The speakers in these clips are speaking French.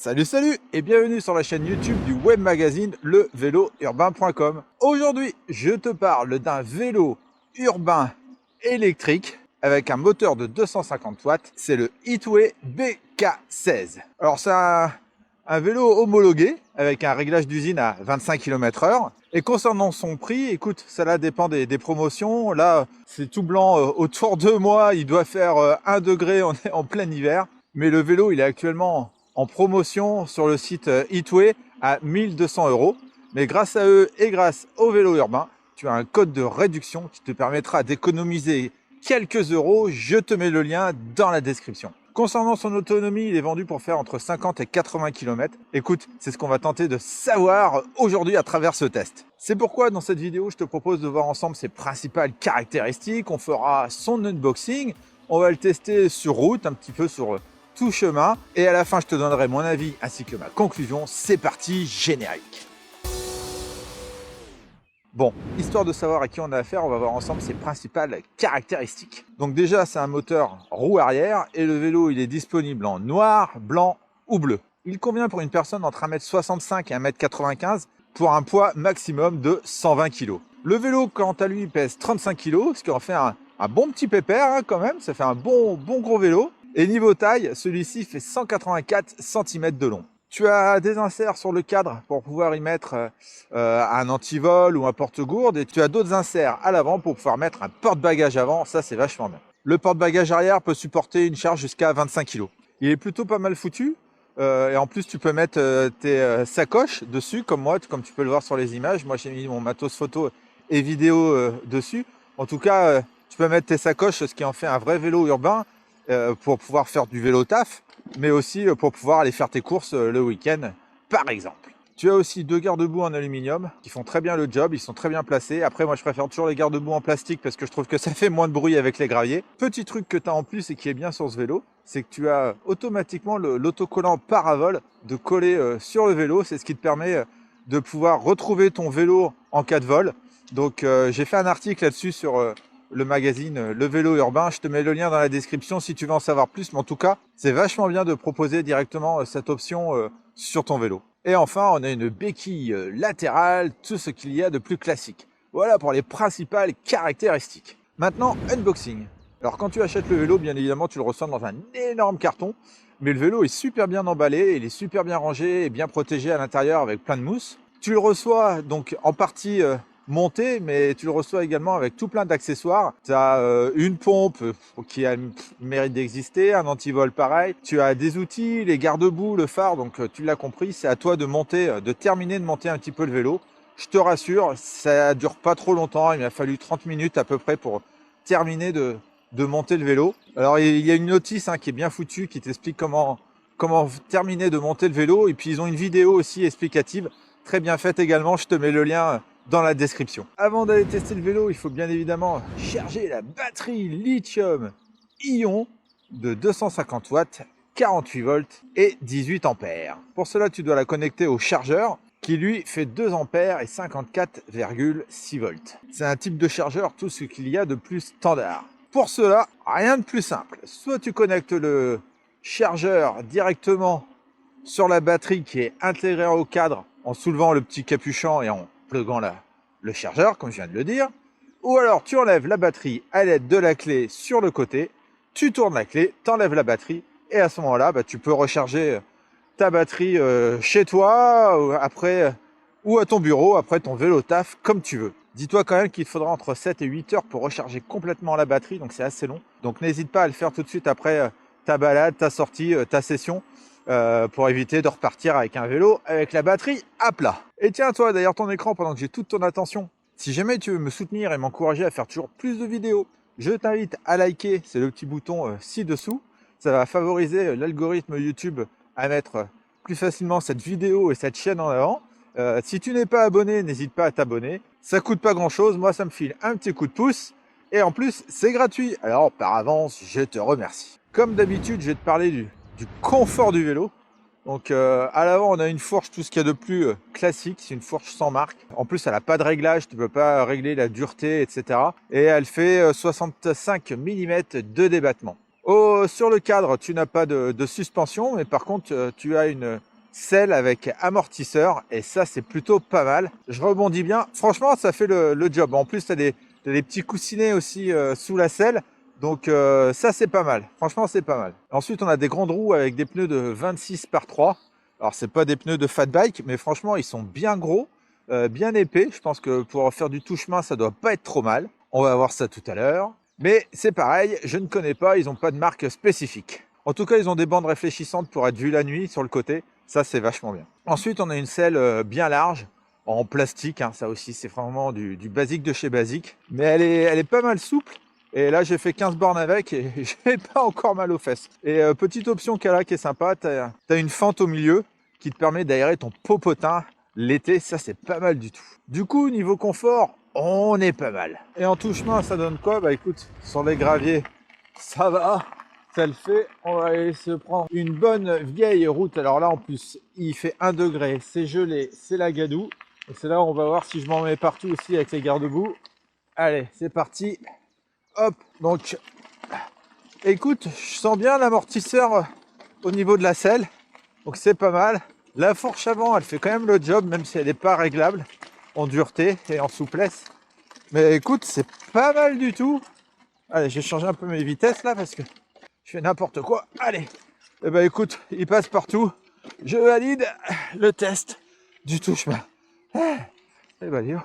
Salut et bienvenue sur la chaîne YouTube du web magazine levélourbain.com. Aujourd'hui, je te parle d'un vélo urbain électrique avec un moteur de 250 watts. C'est le Hitway BK16. Alors c'est un vélo homologué avec un réglage d'usine à 25 km/h. Et concernant son prix, écoute, ça dépend des promotions. Là, c'est tout blanc autour de moi. Il doit faire 1 degré, on est en plein hiver. Mais le vélo, il est actuellement en promotion sur le site Hitway à 1 200 €. Mais grâce à eux et grâce au vélo urbain, tu as un code de réduction qui te permettra d'économiser quelques euros. Je te mets le lien dans la description. Concernant son autonomie, il est vendu pour faire entre 50 et 80 km. Écoute, c'est ce qu'on va tenter de savoir aujourd'hui à travers ce test. C'est pourquoi dans cette vidéo, je te propose de voir ensemble ses principales caractéristiques. On fera son unboxing, on va le tester sur route, un petit peu sur tout chemin. Et à la fin, je te donnerai mon avis ainsi que ma conclusion. C'est parti, générique. Bon, histoire de savoir à qui on a affaire, on va voir ensemble ses principales caractéristiques. Donc déjà, c'est un moteur roue arrière et le vélo, il est disponible en noir, blanc ou bleu. Il convient pour une personne entre 1m65 et 1m95 pour un poids maximum de 120 kg. Le vélo, quant à lui, pèse 35 kg, ce qui en fait un bon petit pépère hein, quand même. Ça fait un bon gros vélo. Et niveau taille, celui-ci fait 184 cm de long. Tu as des inserts sur le cadre pour pouvoir y mettre un antivol ou un porte-gourde. Et tu as d'autres inserts à l'avant pour pouvoir mettre un porte-bagages avant. Ça, c'est vachement bien. Le porte-bagages arrière peut supporter une charge jusqu'à 25 kg. Il est plutôt pas mal foutu. Et en plus, tu peux mettre tes sacoches dessus, comme moi, comme tu peux le voir sur les images. Moi, j'ai mis mon matos photo et vidéo dessus. En tout cas, tu peux mettre tes sacoches, ce qui en fait un vrai vélo urbain pour pouvoir faire du vélo taf, mais aussi pour pouvoir aller faire tes courses le week-end, par exemple. Tu as aussi 2 garde-boue en aluminium qui font très bien le job, ils sont très bien placés. Après, moi, je préfère toujours les garde-boue en plastique parce que je trouve que ça fait moins de bruit avec les graviers. Petit truc que tu as en plus et qui est bien sur ce vélo, c'est que tu as automatiquement l'autocollant Paravol de coller sur le vélo. C'est ce qui te permet de pouvoir retrouver ton vélo en cas de vol. Donc, j'ai fait un article là-dessus sur le magazine Le Vélo Urbain. Je te mets le lien dans la description si tu veux en savoir plus. Mais en tout cas, c'est vachement bien de proposer directement cette option sur ton vélo. Et enfin, on a une béquille latérale, tout ce qu'il y a de plus classique. Voilà pour les principales caractéristiques. Maintenant, unboxing. Alors quand tu achètes le vélo, bien évidemment, tu le reçois dans un énorme carton. Mais le vélo est super bien emballé, il est super bien rangé et bien protégé à l'intérieur avec plein de mousse. Tu le reçois donc en partie monté, mais tu le reçois également avec tout plein d'accessoires. Tu as une pompe qui a le mérite d'exister, un antivol pareil. Tu as des outils, les garde-boue, le phare, donc tu l'as compris, c'est à toi de monter, de terminer de monter un petit peu le vélo. Je te rassure, ça dure pas trop longtemps, il m'a fallu 30 minutes à peu près pour terminer de monter le vélo. Alors il y a une notice qui est bien foutue qui t'explique comment terminer de monter le vélo, et puis ils ont une vidéo aussi explicative, très bien faite également, je te mets le lien dans la description. Avant d'aller tester le vélo, il faut bien évidemment charger la batterie lithium-ion de 250 watts, 48 volts et 18 ampères. Pour cela, tu dois la connecter au chargeur qui lui fait 2 ampères et 54,6 volts. C'est un type de chargeur, tout ce qu'il y a de plus standard. Pour cela, rien de plus simple. Soit tu connectes le chargeur directement sur la batterie qui est intégrée au cadre en soulevant le petit capuchon et en pluguant le chargeur, comme je viens de le dire. Ou alors tu enlèves la batterie à l'aide de la clé sur le côté, tu tournes la clé, tu enlèves la batterie, et à ce moment-là, tu peux recharger ta batterie chez toi, après, ou à ton bureau, après ton vélo taf, comme tu veux. Dis-toi quand même qu'il faudra entre 7 et 8 heures pour recharger complètement la batterie, donc c'est assez long. Donc n'hésite pas à le faire tout de suite après ta balade, ta sortie, ta session, pour éviter de repartir avec un vélo avec la batterie à plat. Et tiens, toi, derrière ton écran, pendant que j'ai toute ton attention, si jamais tu veux me soutenir et m'encourager à faire toujours plus de vidéos, je t'invite à liker, c'est le petit bouton ci-dessous. Ça va favoriser l'algorithme YouTube à mettre plus facilement cette vidéo et cette chaîne en avant. Si tu n'es pas abonné, n'hésite pas à t'abonner. Ça coûte pas grand-chose, moi ça me file un petit coup de pouce. Et en plus, c'est gratuit. Alors par avance, je te remercie. Comme d'habitude, je vais te parler du confort du vélo. Donc à l'avant, on a une fourche, tout ce qu'il y a de plus classique, c'est une fourche sans marque. En plus, elle n'a pas de réglage, tu ne peux pas régler la dureté, etc. Et elle fait 65 mm de débattement. Sur le cadre, tu n'as pas de suspension, mais par contre, tu as une selle avec amortisseur et ça c'est plutôt pas mal. Je rebondis bien, franchement ça fait le job. En plus t'as des petits coussinets aussi sous la selle, donc ça c'est pas mal, franchement c'est pas mal. Ensuite on a des grandes roues avec des pneus de 26 par 3. Alors c'est pas des pneus de fat bike, mais franchement ils sont bien gros, bien épais. Je pense que pour faire du tout chemin ça doit pas être trop mal. On va voir ça tout à l'heure. Mais c'est pareil, je ne connais pas, ils n'ont pas de marque spécifique. En tout cas, ils ont des bandes réfléchissantes pour être vus la nuit sur le côté. Ça, c'est vachement bien. Ensuite, on a une selle bien large, en plastique. Hein. Ça aussi, c'est vraiment du basique de chez basique. Mais elle est pas mal souple. Et là, j'ai fait 15 bornes avec et j'ai pas encore mal aux fesses. Et petite option qu'elle a qui est sympa, tu as une fente au milieu qui te permet d'aérer ton popotin l'été. Ça, c'est pas mal du tout. Du coup, niveau confort, on est pas mal. Et en tout chemin, ça donne quoi? Bah écoute, sur les graviers, ça va. Ça le fait, on va aller se prendre une bonne vieille route. Alors là en plus il fait 1 degré, c'est gelé, c'est la gadoue. Et c'est là où on va voir si je m'en mets partout aussi avec les garde-boue. Allez, c'est parti. Hop, donc écoute, je sens bien l'amortisseur au niveau de la selle. Donc c'est pas mal. La fourche avant, elle fait quand même le job, même si elle n'est pas réglable en dureté et en souplesse. Mais écoute, c'est pas mal du tout. Allez, j'ai changé un peu mes vitesses là parce que je fais n'importe quoi. Allez. Eh ben écoute, il passe partout. Je valide le test du tout-chemin. Eh ben dis donc,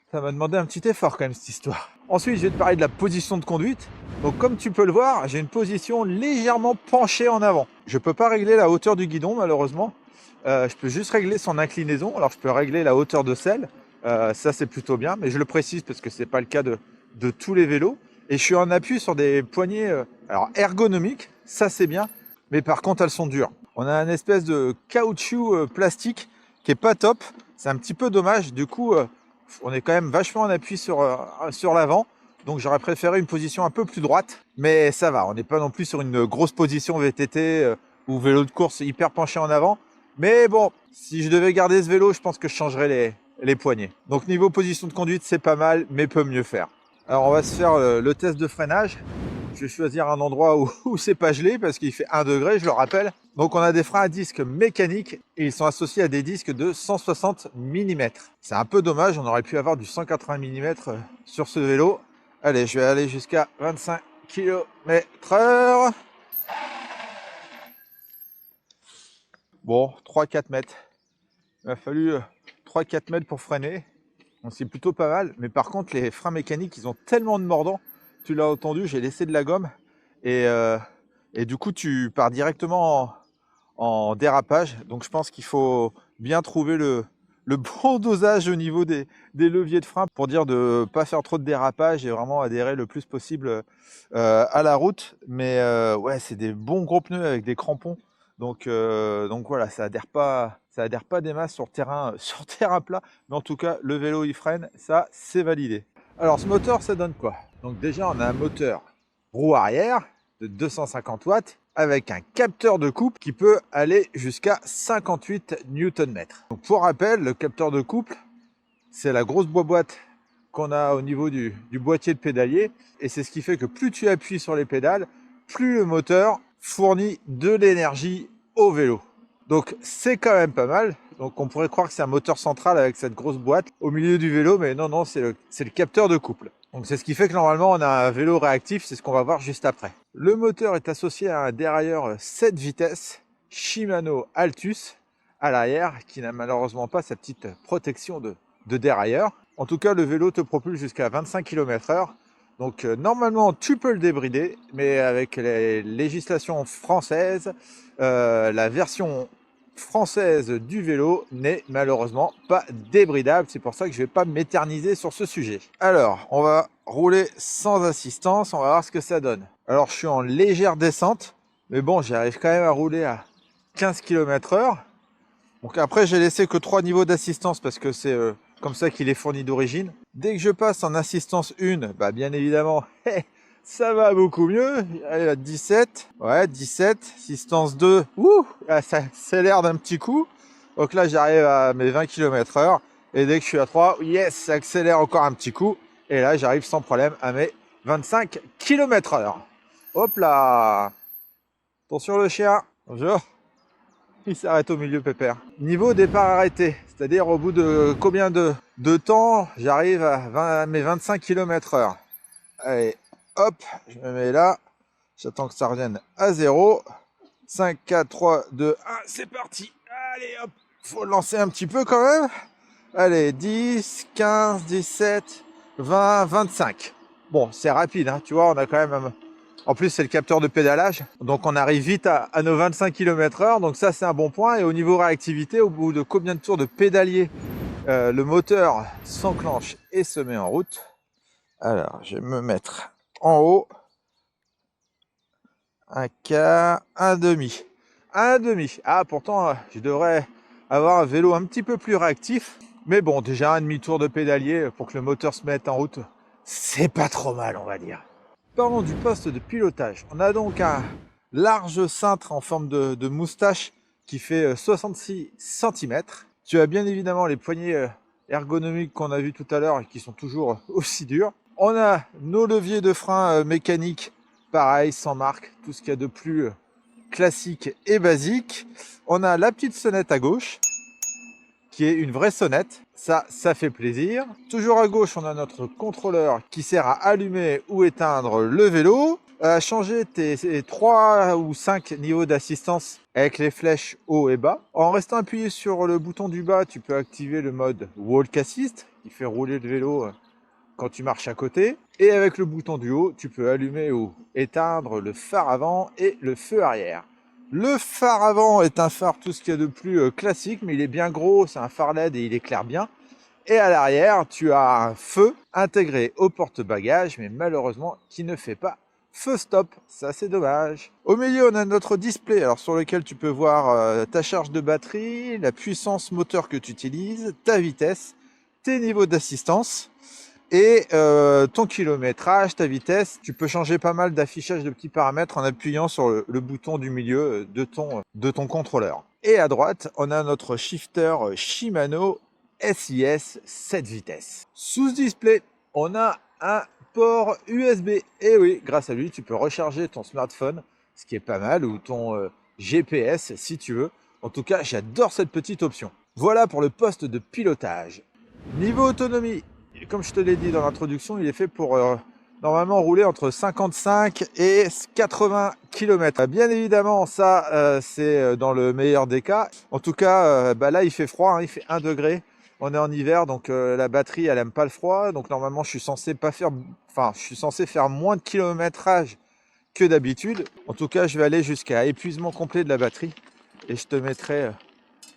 ça m'a demandé un petit effort quand même cette histoire. Ensuite, je vais te parler de la position de conduite. Donc comme tu peux le voir, j'ai une position légèrement penchée en avant. Je peux pas régler la hauteur du guidon malheureusement. Je peux juste régler son inclinaison. Alors je peux régler la hauteur de selle. Ça c'est plutôt bien, mais je le précise parce que c'est pas le cas de tous les vélos. Et je suis en appui sur des poignées alors ergonomiques, ça c'est bien, mais par contre elles sont dures. On a une espèce de caoutchouc plastique qui est pas top, c'est un petit peu dommage. Du coup, on est quand même vachement en appui sur l'avant, donc j'aurais préféré une position un peu plus droite, mais ça va, on n'est pas non plus sur une grosse position VTT ou vélo de course hyper penché en avant. Mais bon, si je devais garder ce vélo, je pense que je changerais les poignées. Donc niveau position de conduite, c'est pas mal, mais peut mieux faire. Alors on va se faire le test de freinage. Je vais choisir un endroit où c'est pas gelé parce qu'il fait 1 degré, je le rappelle. Donc on a des freins à disque mécaniques et ils sont associés à des disques de 160 mm. C'est un peu dommage, on aurait pu avoir du 180 mm sur ce vélo. Allez, je vais aller jusqu'à 25 km/h. Bon, 3-4 mètres. Il m'a fallu 3-4 mètres pour freiner. Donc c'est plutôt pas mal, mais par contre les freins mécaniques ils ont tellement de mordants, tu l'as entendu, j'ai laissé de la gomme et du coup tu pars directement en dérapage. Donc je pense qu'il faut bien trouver le bon dosage au niveau des leviers de frein pour dire de pas faire trop de dérapage et vraiment adhérer le plus possible à la route. Mais ouais, c'est des bons gros pneus avec des crampons. Donc voilà, ça adhère pas des masses sur terrain plat, mais en tout cas le vélo il freine, ça c'est validé. Alors ce moteur ça donne quoi? Donc déjà on a un moteur roue arrière de 250 watts avec un capteur de couple qui peut aller jusqu'à 58 Nm. Donc pour rappel, le capteur de couple c'est la grosse boîte qu'on a au niveau du boîtier de pédalier et c'est ce qui fait que plus tu appuies sur les pédales, plus le moteur fournit de l'énergie au vélo. Donc c'est quand même pas mal. Donc on pourrait croire que c'est un moteur central avec cette grosse boîte au milieu du vélo, mais non, c'est le capteur de couple. Donc c'est ce qui fait que normalement on a un vélo réactif, c'est ce qu'on va voir juste après. Le moteur est associé à un dérailleur 7 vitesses Shimano Altus à l'arrière, qui n'a malheureusement pas sa petite protection de dérailleur. En tout cas, le vélo te propulse jusqu'à 25 km/h. Donc normalement tu peux le débrider, mais avec les législations françaises, la version française du vélo n'est malheureusement pas débridable. C'est pour ça que je ne vais pas m'éterniser sur ce sujet. Alors, on va rouler sans assistance, on va voir ce que ça donne. Alors, je suis en légère descente, mais bon, j'arrive quand même à rouler à 15 km/h. Donc après, j'ai laissé que 3 niveaux d'assistance parce que c'est comme ça qu'il est fourni d'origine. Dès que je passe en assistance 1, bah bien évidemment, ça va beaucoup mieux. Allez, à 17. Ouais, 17. Assistance 2. Ça accélère d'un petit coup. Donc là, j'arrive à mes 20 km/h. Et dès que je suis à 3, yes, ça accélère encore un petit coup. Et là, j'arrive sans problème à mes 25 km/h. Hop là. Attention le chien. Bonjour. Il s'arrête au milieu, pépère. Niveau départ arrêté, c'est-à-dire au bout de combien de temps j'arrive à mes 25 km/h. Allez, hop, je me mets là. J'attends que ça revienne à 0. 5, 4, 3, 2, 1, c'est parti. Allez, hop, faut lancer un petit peu quand même. Allez, 10, 15, 17, 20, 25. Bon, c'est rapide, hein, tu vois, on a quand même... En plus, c'est le capteur de pédalage, donc on arrive vite à nos 25 km/h, donc ça, c'est un bon point. Et au niveau réactivité, au bout de combien de tours de pédalier le moteur s'enclenche et se met en route. Alors, je vais me mettre en haut. Un quart, un demi. Un demi. Ah, pourtant, je devrais avoir un vélo un petit peu plus réactif. Mais bon, déjà un demi-tour de pédalier pour que le moteur se mette en route, c'est pas trop mal, on va dire. Parlons du poste de pilotage. On a donc un large cintre en forme de moustache qui fait 66 cm. Tu as bien évidemment les poignées ergonomiques qu'on a vu tout à l'heure et qui sont toujours aussi dures. On a nos leviers de frein mécaniques, pareil, sans marque, tout ce qu'il y a de plus classique et basique. On a la petite sonnette à gauche, qui est une vraie sonnette. Ça fait plaisir. Toujours à gauche, on a notre contrôleur qui sert à allumer ou éteindre le vélo, à changer tes 3 ou 5 niveaux d'assistance avec les flèches haut et bas. En restant appuyé sur le bouton du bas, tu peux activer le mode Walk Assist, qui fait rouler le vélo quand tu marches à côté. Et avec le bouton du haut, tu peux allumer ou éteindre le phare avant et le feu arrière. Le phare avant est un phare tout ce qu'il y a de plus classique, mais il est bien gros, c'est un phare LED et il éclaire bien. Et à l'arrière, tu as un feu intégré au porte-bagages, mais malheureusement qui ne fait pas feu stop. Ça, c'est dommage. Au milieu, on a notre display, alors sur lequel tu peux voir ta charge de batterie, la puissance moteur que tu utilises, ta vitesse, tes niveaux d'assistance et ton kilométrage, ta vitesse. Tu peux changer pas mal d'affichage de petits paramètres en appuyant sur le bouton du milieu de ton contrôleur. Et à droite, on a notre shifter Shimano SIS 7 vitesses. Sous ce display, on a un port USB. Et oui, grâce à lui, tu peux recharger ton smartphone, ce qui est pas mal, ou ton GPS si tu veux. En tout cas, j'adore cette petite option. Voilà pour le poste de pilotage. Niveau autonomie, comme je te l'ai dit dans l'introduction, il est fait pour normalement rouler entre 55 et 80 km. Bien évidemment, ça, c'est dans le meilleur des cas. En tout cas, là, il fait froid, hein, il fait 1 degré. On est en hiver, donc la batterie, elle aime pas le froid. Donc normalement, je suis censé faire moins de kilométrage que d'habitude. En tout cas, je vais aller jusqu'à épuisement complet de la batterie. Et je te mettrai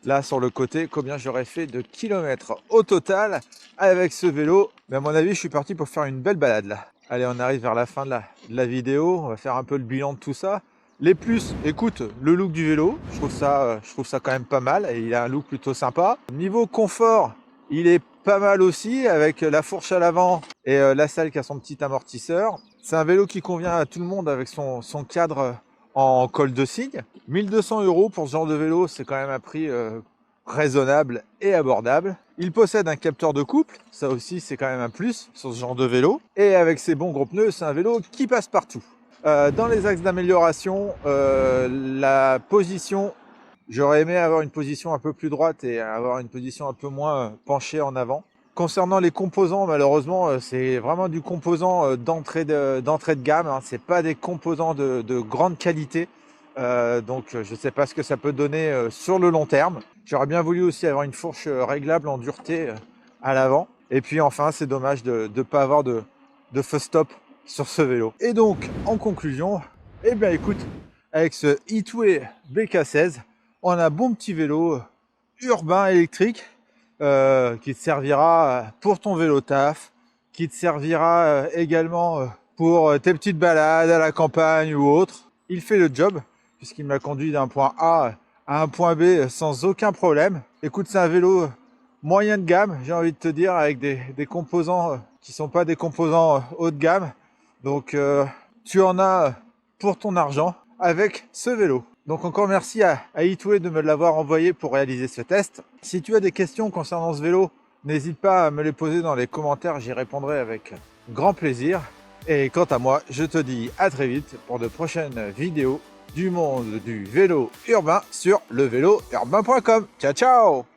là sur le côté combien j'aurais fait de kilomètres au total avec ce vélo. Mais à mon avis, je suis parti pour faire une belle balade là. Allez, on arrive vers la fin de la vidéo. On va faire un peu le bilan de tout ça. Les plus, écoute, le look du vélo, je trouve ça quand même pas mal et il a un look plutôt sympa. Niveau confort, il est pas mal aussi avec la fourche à l'avant et la selle qui a son petit amortisseur. C'est un vélo qui convient à tout le monde avec son cadre en col de cygne. 1200 € pour ce genre de vélo, c'est quand même un prix raisonnable et abordable. Il possède un capteur de couple, ça aussi c'est quand même un plus sur ce genre de vélo. Et avec ses bons gros pneus, c'est un vélo qui passe partout. Dans les axes d'amélioration, la position, j'aurais aimé avoir une position un peu plus droite et avoir une position un peu moins penchée en avant. Concernant les composants, malheureusement, c'est vraiment du composant d'entrée de gamme, hein. C'est pas des composants de grande qualité. Donc je ne sais pas ce que ça peut donner sur le long terme. J'aurais bien voulu aussi avoir une fourche réglable en dureté à l'avant. Et puis enfin, c'est dommage de ne pas avoir de feu stop sur ce vélo. Et donc, en conclusion, eh bien écoute, avec ce Heatway BK16, on a un bon petit vélo urbain électrique qui te servira pour ton vélo taf, qui te servira également pour tes petites balades à la campagne ou autre. Il fait le job, puisqu'il m'a conduit d'un point A à un point B sans aucun problème. Écoute, c'est un vélo moyen de gamme, j'ai envie de te dire, avec des composants qui sont pas des composants haut de gamme. Donc tu en as pour ton argent avec ce vélo. Donc encore merci à Heatway de me l'avoir envoyé pour réaliser ce test. Si tu as des questions concernant ce vélo, n'hésite pas à me les poser dans les commentaires, j'y répondrai avec grand plaisir. Et quant à moi, je te dis à très vite pour de prochaines vidéos du monde du vélo urbain sur levélourbain.com. Ciao ciao!